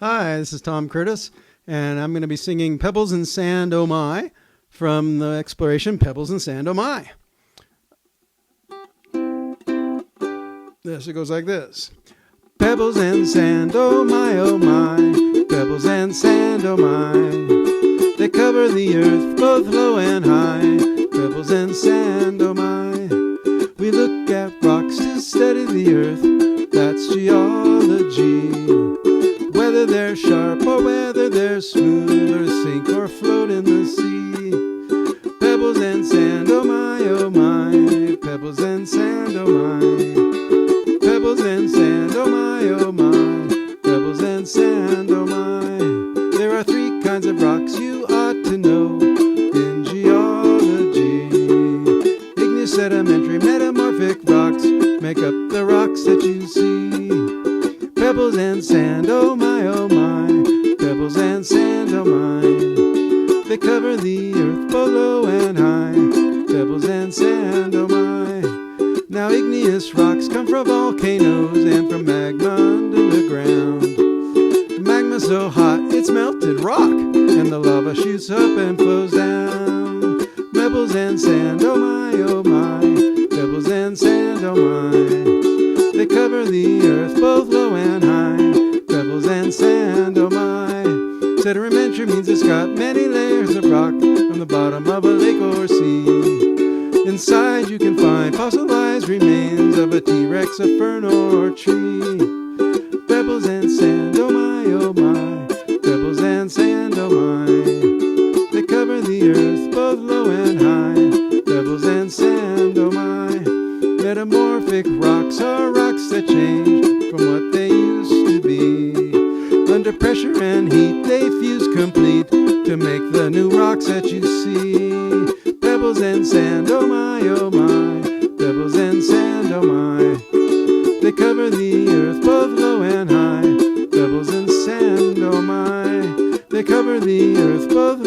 Hi, this is Tom Curtis, and I'm going to be singing Pebbles and Sand, Oh My, from the exploration Pebbles and Sand, Oh My. This, it goes like this. Pebbles and sand, oh my, oh my. Pebbles and sand, oh my. They cover the earth, both low and high. Pebbles and sand, oh my. We look at rocks to study the earth, that's geology. Whether they're sharp or whether they're smooth, or sink or float in the sea. Pebbles and sand, oh my, oh my. Pebbles and sand, oh my. Pebbles and sand, oh my, oh my. Pebbles and sand, oh my. There are three kinds of rocks you ought to know in geology. Igneous, sedimentary, metamorphic rocks make up the rocks that you see. Pebbles and sand, oh my, oh my. Pebbles and sand, oh my. They cover the earth both low and high. Pebbles and sand, oh my. Now igneous rocks come from volcanoes and from magma under the ground. Magma's so hot it's melted rock, and the lava shoots up and flows down. Pebbles and sand, oh my, oh my. Pebbles and sand, oh my. They cover the earth both low and high. Pebbles and sand, oh my. Sedimentary means it's got many layers of rock from the bottom of a lake or sea. Inside you can find fossilized remains of a T-Rex, a fern, or a tree. Pebbles and sand, oh my, oh my. Pebbles and sand, oh my. They cover the earth both low and high. Pebbles and sand, oh my. Metamorphic rocks are rocks that change from what they used to be. Under pressure and heat they fuse complete to make the new rocks that you see. Pebbles and sand, oh my, oh my. Pebbles and sand, oh my. They cover the earth both low and high. Pebbles and sand, oh my. They cover the earth both